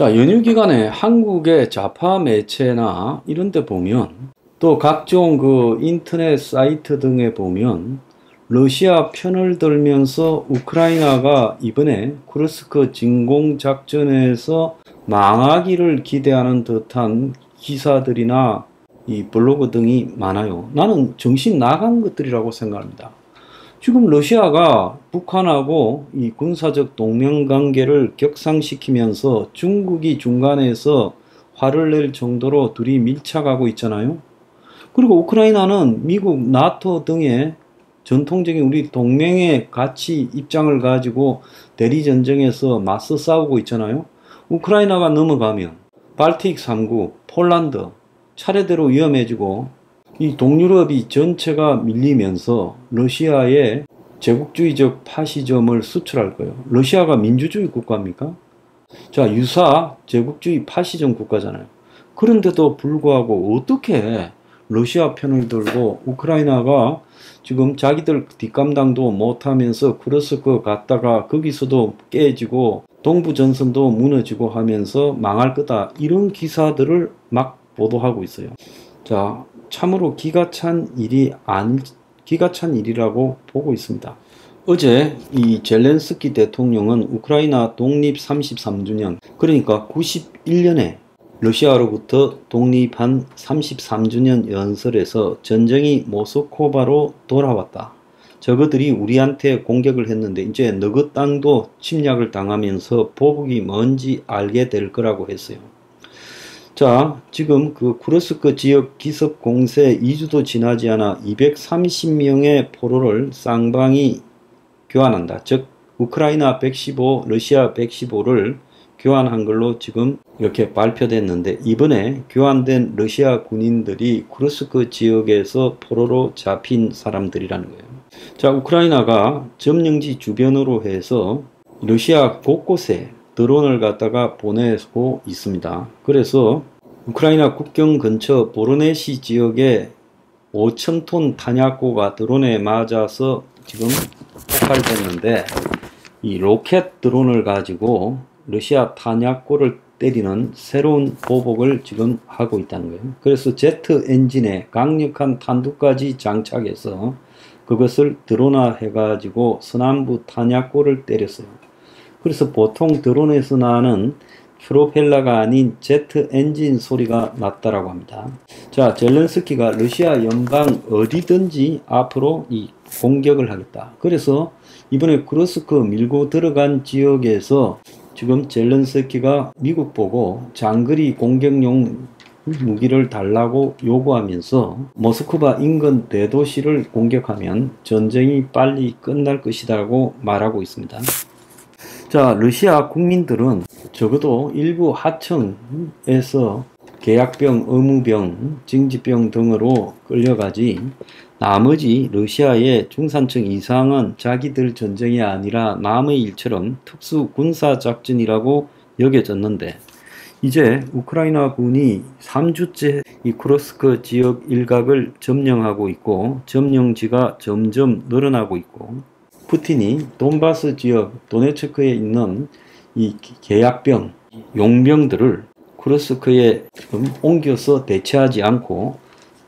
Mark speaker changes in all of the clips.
Speaker 1: 자, 연휴 기간에 한국의 좌파 매체나 이런 데 보면 또 각종 그 인터넷 사이트 등에 보면 러시아 편을 들면서 우크라이나가 이번에 쿠르스크 진공 작전에서 망하기를 기대하는 듯한 기사들이나 이 블로그 등이 많아요. 나는 정신 나간 것들이라고 생각합니다. 지금 러시아가 북한하고 이 군사적 동맹관계를 격상시키면서 중국이 중간에서 화를 낼 정도로 둘이 밀착하고 있잖아요. 그리고 우크라이나는 미국, 나토 등의 전통적인 우리 동맹의 가치 입장을 가지고 대리전쟁에서 맞서 싸우고 있잖아요. 우크라이나가 넘어가면 발틱 3국, 폴란드 차례대로 위험해지고 이 동유럽이 전체가 밀리면서 러시아의 제국주의적 파시즘을 수출할 거예요. 러시아가 민주주의 국가입니까? 자, 유사 제국주의 파시즘 국가잖아요. 그런데도 불구하고 어떻게 러시아 편을 들고 우크라이나가 지금 자기들 뒷감당도 못하면서 쿠르스크 갔다가 거기서도 깨지고 동부전선도 무너지고 하면서 망할 거다, 이런 기사들을 막 보도하고 있어요. 자, 참으로 기가 찬 일이라고 보고 있습니다. 어제 이 젤렌스키 대통령은 우크라이나 독립 33주년, 그러니까 91년에 러시아로부터 독립한 33주년 연설에서 전쟁이 모스크바로 돌아왔다. 저것들이 우리한테 공격을 했는데 이제 너희 땅도 침략을 당하면서 보복이 뭔지 알게 될 거라고 했어요. 자, 지금 그 쿠르스크 지역 기습 공세 2주도 지나지 않아 230명의 포로를 쌍방이 교환한다. 즉 우크라이나 115, 러시아 115를 교환한 걸로 지금 이렇게 발표됐는데, 이번에 교환된 러시아 군인들이 쿠르스크 지역에서 포로로 잡힌 사람들이라는 거예요. 자, 우크라이나가 점령지 주변으로 해서 러시아 곳곳에 드론을 갖다가 보내고 있습니다. 그래서 우크라이나 국경 근처 보르네시 지역에 5,000톤 탄약고가 드론에 맞아서 지금 폭발됐는데, 이 로켓 드론을 가지고 러시아 탄약고를 때리는 새로운 보복을 지금 하고 있다는 거예요. 그래서 제트 엔진에 강력한 탄두까지 장착해서 그것을 드론화 해가지고 서남부 탄약고를 때렸어요. 그래서 보통 드론에서 나는 프로펠러가 아닌 제트 엔진 소리가 났다라고 합니다. 자, 젤렌스키가 러시아 연방 어디든지 앞으로 이 공격을 하겠다. 그래서 이번에 쿠르스크 밀고 들어간 지역에서 지금 젤렌스키가 미국 보고 장거리 공격용 무기를 달라고 요구하면서 모스크바 인근 대도시를 공격하면 전쟁이 빨리 끝날 것이라고 말하고 있습니다. 자, 러시아 국민들은 적어도 일부 하청에서 계약병, 의무병, 징집병 등으로 끌려가지 나머지 러시아의 중산층 이상은 자기들 전쟁이 아니라 남의 일처럼 특수 군사작전이라고 여겨졌는데, 이제 우크라이나 군이 3주째 이 쿠르스크 지역 일각을 점령하고 있고 점령지가 점점 늘어나고 있고, 푸틴이 돈바스 지역 도네츠크에 있는 이 계약병, 용병들을 쿠르스크에 옮겨서 대체하지 않고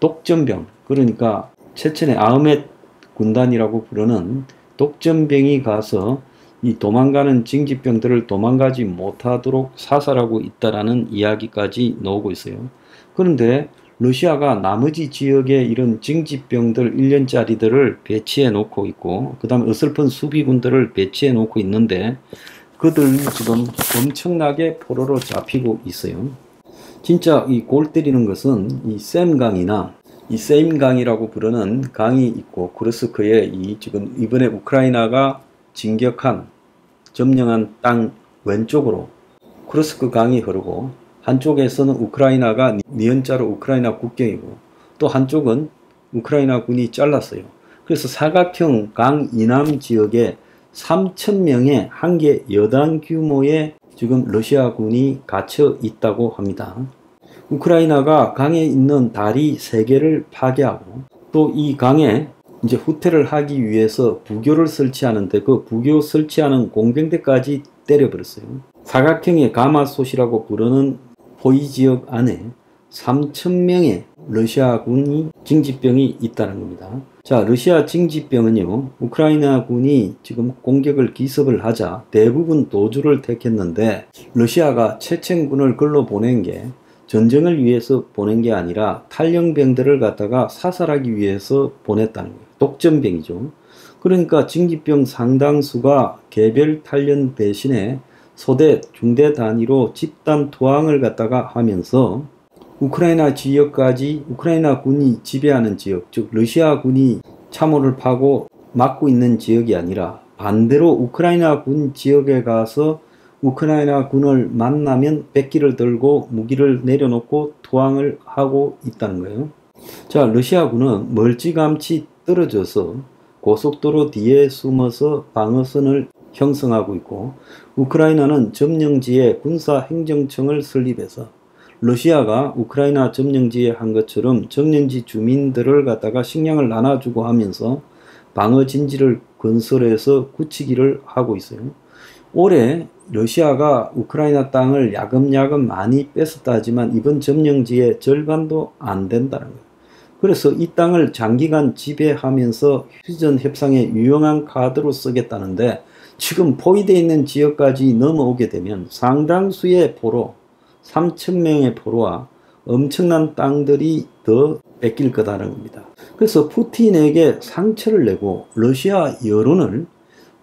Speaker 1: 독전병, 그러니까 체첸의 아흐멧 군단이라고 부르는 독전병이 가서 이 도망가는 징집병들을 도망가지 못하도록 사살하고 있다라는 이야기까지 나오고 있어요. 그런데 러시아가 나머지 지역에 이런 징집병들 1년짜리들을 배치해 놓고 있고, 그 다음에 어설픈 수비군들을 배치해 놓고 있는데 그들 지금 엄청나게 포로로 잡히고 있어요. 진짜 이 골 때리는 것은 이 샘강이나 이 세임강이라고 부르는 강이 있고, 쿠르스크에 이 지금 이번에 우크라이나가 진격한 점령한 땅 왼쪽으로 쿠르스크 강이 흐르고, 한쪽에서는 우크라이나가 니은자로 우크라이나 국경이고 또 한쪽은 우크라이나 군이 잘랐어요. 그래서 사각형 강 이남 지역에 3,000명의 한 개 여단 규모의 지금 러시아 군이 갇혀 있다고 합니다. 우크라이나가 강에 있는 다리 3개를 파괴하고 또 이 강에 이제 후퇴를 하기 위해서 부교를 설치하는데 그 부교 설치하는 공병대까지 때려버렸어요. 사각형의 가마솥이라고 부르는 포위 지역 안에 3,000명의 러시아군이 징집병이 있다는 겁니다. 자, 러시아 징집병은요, 우크라이나군이 지금 공격을 기습을 하자 대부분 도주를 택했는데, 러시아가 체첸군을 걸로 보낸 게 전쟁을 위해서 보낸 게 아니라 탈영병들을 갖다가 사살하기 위해서 보냈다는 거예요. 독전병이죠. 그러니까 징집병 상당수가 개별 탈영 대신에 소대, 중대 단위로 집단 투항을 갖다가 하면서 우크라이나 지역까지, 우크라이나 군이 지배하는 지역, 즉 러시아 군이 참호를 파고 막고 있는 지역이 아니라 반대로 우크라이나 군 지역에 가서 우크라이나 군을 만나면 백기를 들고 무기를 내려놓고 투항을 하고 있다는 거예요. 자, 러시아군은 멀찌감치 떨어져서 고속도로 뒤에 숨어서 방어선을 형성하고 있고, 우크라이나는 점령지에 군사행정청을 설립해서 러시아가 우크라이나 점령지에 한 것처럼 점령지 주민들을 갖다가 식량을 나눠주고 하면서 방어진지를 건설해서 굳히기를 하고 있어요. 올해 러시아가 우크라이나 땅을 야금야금 많이 뺏었다 하지만 이번 점령지의 절반도 안 된다는 거예요. 그래서 이 땅을 장기간 지배하면서 휴전 협상의 유용한 카드로 쓰겠다는데, 지금 포위되어 있는 지역까지 넘어오게 되면 상당수의 포로, 3,000명의 포로와 엄청난 땅들이 더 뺏길 거다라는 겁니다. 그래서 푸틴에게 상처를 내고 러시아 여론을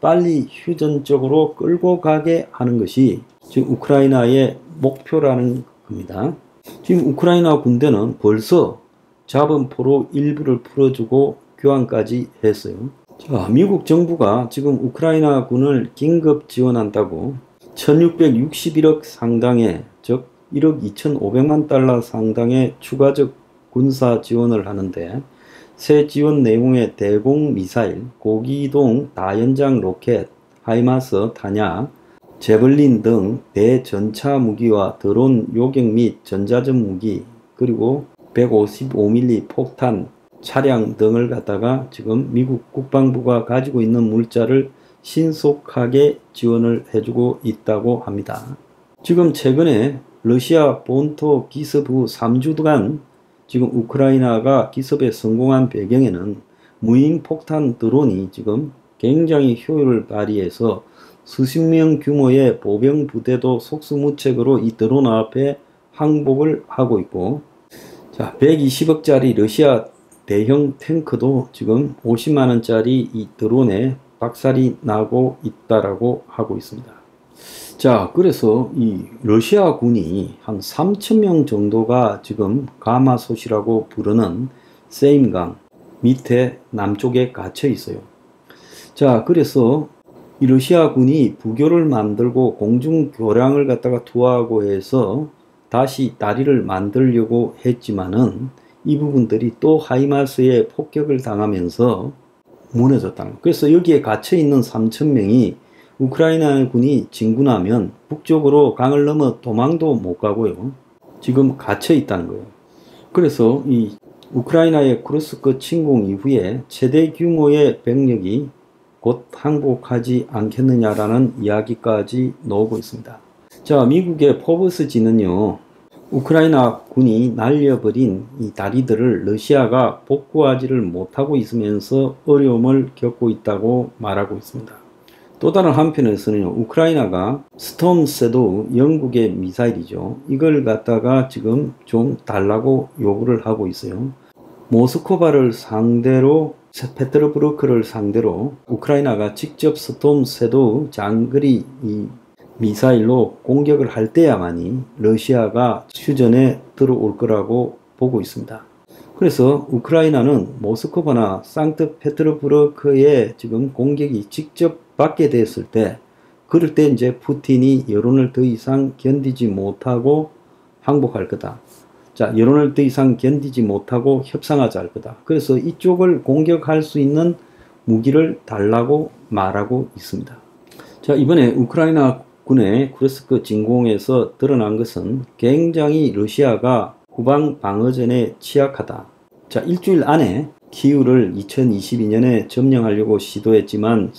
Speaker 1: 빨리 휴전 쪽으로 끌고 가게 하는 것이 지금 우크라이나의 목표라는 겁니다. 지금 우크라이나 군대는 벌써 잡은 포로 일부를 풀어주고 교환까지 했어요. 자, 미국 정부가 지금 우크라이나 군을 긴급 지원한다고 1661억 상당의, 즉 1억 2,500만 달러 상당의 추가적 군사 지원을 하는데, 새 지원 내용의 대공 미사일, 고기동 다연장 로켓, 하이마스 탄약, 제벌린 등 대전차 무기와 드론 요격 및 전자전 무기, 그리고 155mm 폭탄, 차량 등을 갖다가 지금 미국 국방부가 가지고 있는 물자를 신속하게 지원을 해주고 있다고 합니다. 지금 최근에 러시아 본토 기습 후 3주간 지금 우크라이나가 기습에 성공한 배경에는 무인 폭탄 드론이 지금 굉장히 효율을 발휘해서 수십 명 규모의 보병 부대도 속수무책으로 이 드론 앞에 항복을 하고 있고, 자, 120억짜리 러시아 대형 탱크도 지금 50만원짜리 이 드론에 박살이 나고 있다라고 하고 있습니다. 자, 그래서 이 러시아 군이 한 3,000명 정도가 지금 가마솥이라고 부르는 세임강 밑에 남쪽에 갇혀 있어요. 자, 그래서 이 러시아 군이 부교를 만들고 공중 교량을 갖다가 투하하고 해서 다시 다리를 만들려고 했지만은 이 부분들이 또 하이마스에 폭격을 당하면서 무너졌다는 거예요. 그래서 여기에 갇혀 있는 3,000명이 우크라이나 군이 진군하면 북쪽으로 강을 넘어 도망도 못 가고요. 지금 갇혀 있다는 거예요. 그래서 이 우크라이나의 쿠르스크 침공 이후에 최대 규모의 병력이 곧 항복하지 않겠느냐라는 이야기까지 나오고 있습니다. 자, 미국의 포브스지는요, 우크라이나 군이 날려버린 이 다리들을 러시아가 복구하지를 못하고 있으면서 어려움을 겪고 있다고 말하고 있습니다. 또 다른 한편에서는요, 우크라이나가 스톰 섀도우, 영국의 미사일이죠, 이걸 갖다가 지금 좀 달라고 요구를 하고 있어요. 모스크바를 상대로, 페트로브르크를 상대로 우크라이나가 직접 스톰 섀도우 장거리 이 미사일로 공격을 할 때야만이 러시아가 휴전에 들어올 거라고 보고 있습니다. 그래서 우크라이나는 모스크바나 상트페테르부르크에 지금 공격이 직접 받게 됐을 때, 그럴 때 이제 푸틴이 여론을 더 이상 견디지 못하고 항복할 거다. 자, 여론을 더 이상 견디지 못하고 협상하자 할 거다. 그래서 이쪽을 공격할 수 있는 무기를 달라고 말하고 있습니다. 자, 이번에 우크라이나 군의 쿠르스크 진공에서 드러난 것은 굉장히 러시아가 후방 방어전에 취약하다. 자, 일주일 안에 키우를 2022년에 점령하려고 시도했지만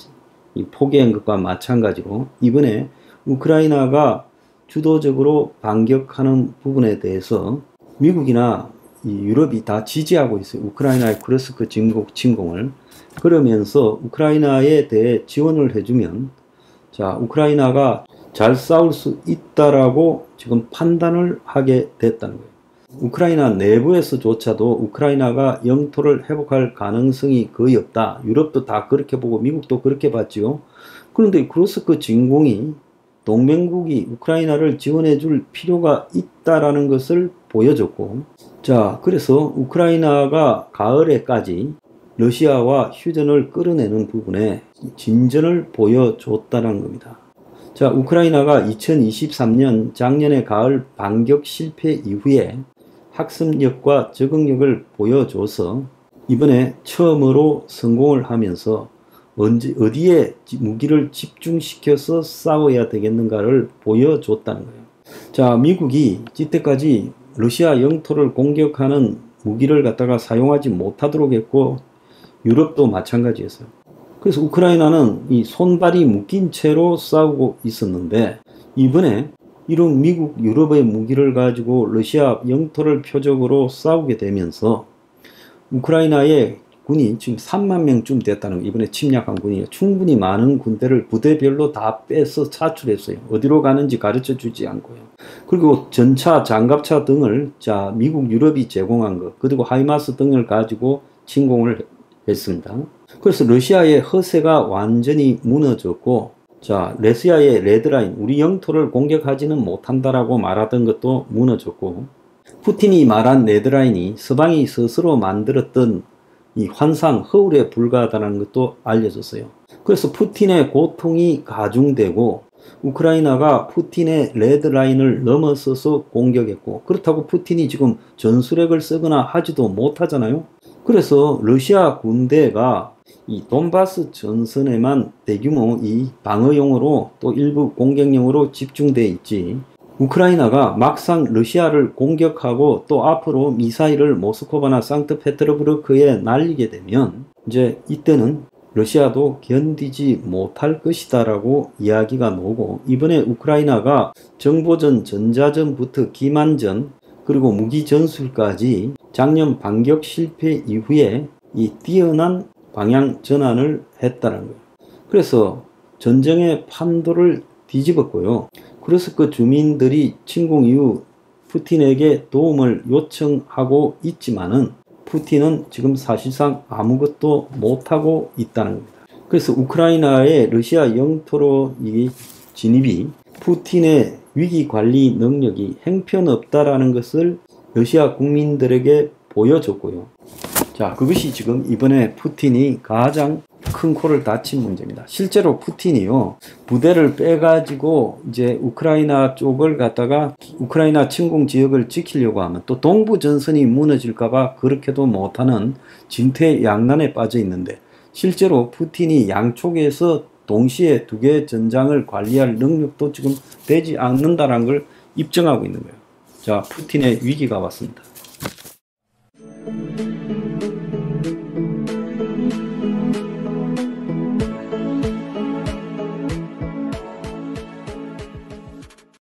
Speaker 1: 이 포기한 것과 마찬가지로 이번에 우크라이나가 주도적으로 반격하는 부분에 대해서 미국이나 이 유럽이 다 지지하고 있어요. 우크라이나의 쿠르스크 침공을. 그러면서 우크라이나에 대해 지원을 해주면 자, 우크라이나가 잘 싸울 수 있다라고 지금 판단을 하게 됐다는 거예요. 우크라이나 내부에서조차도 우크라이나가 영토를 회복할 가능성이 거의 없다. 유럽도 다 그렇게 보고 미국도 그렇게 봤지요. 그런데 쿠르스크 진공이 동맹국이 우크라이나를 지원해 줄 필요가 있다라는 것을 보여줬고, 자, 그래서 우크라이나가 가을에까지 러시아와 휴전을 끌어내는 부분에 진전을 보여줬다는 겁니다. 자, 우크라이나가 2023년 작년의 가을 반격 실패 이후에 학습력과 적응력을 보여줘서 이번에 처음으로 성공을 하면서 어디에 무기를 집중시켜서 싸워야 되겠는가를 보여줬다는 거예요. 자, 미국이 이때까지 러시아 영토를 공격하는 무기를 갖다가 사용하지 못하도록 했고 유럽도 마찬가지였어요. 그래서 우크라이나는 이 손발이 묶인 채로 싸우고 있었는데 이번에 이런 미국, 유럽의 무기를 가지고 러시아 영토를 표적으로 싸우게 되면서 우크라이나의 군이 지금 3만 명쯤 됐다는 거예요. 이번에 침략한 군이 충분히 많은 군대를 부대별로 다 빼서 사출했어요. 어디로 가는지 가르쳐 주지 않고요. 그리고 전차, 장갑차 등을 자 미국, 유럽이 제공한 것, 그리고 하이마스 등을 가지고 침공을 했습니다. 그래서 러시아의 허세가 완전히 무너졌고, 자 러시아의 레드라인, 우리 영토를 공격하지는 못한다라고 말하던 것도 무너졌고, 푸틴이 말한 레드라인이 서방이 스스로 만들었던 이 환상, 허울에 불과하다는 것도 알려졌어요. 그래서 푸틴의 고통이 가중되고 우크라이나가 푸틴의 레드라인을 넘어서서 공격했고, 그렇다고 푸틴이 지금 전술핵을 쓰거나 하지도 못하잖아요. 그래서 러시아 군대가 이 돈바스 전선에만 대규모 이 방어용으로 또 일부 공격용으로 집중되어 있지, 우크라이나가 막상 러시아를 공격하고 또 앞으로 미사일을 모스크바나 상트페테르부르크에 날리게 되면 이제 이때는 러시아도 견디지 못할 것이다라고 이야기가 나오고, 이번에 우크라이나가 정보전, 전자전부터 기만전, 그리고 무기 전술까지 작년 반격 실패 이후에 이 뛰어난 방향 전환을 했다는 거예요. 그래서 전쟁의 판도를 뒤집었고요. 쿠르스크 주민들이 침공 이후 푸틴에게 도움을 요청하고 있지만은 푸틴은 지금 사실상 아무것도 못하고 있다는 겁니다. 그래서 우크라이나의 러시아 영토로 이 진입이 푸틴의 위기 관리 능력이 형편없다라는 것을 러시아 국민들에게 보여줬고요. 자, 그것이 지금 이번에 푸틴이 가장 큰 코를 다친 문제입니다. 실제로 푸틴이요, 부대를 빼가지고 이제 우크라이나 쪽을 갖다가 우크라이나 침공 지역을 지키려고 하면 또 동부 전선이 무너질까봐 그렇게도 못하는 진퇴양난에 빠져 있는데, 실제로 푸틴이 양쪽에서 동시에 두 개의 전장을 관리할 능력도 지금 되지 않는다는 걸 입증하고 있는 거예요. 자, 푸틴의 위기가 왔습니다.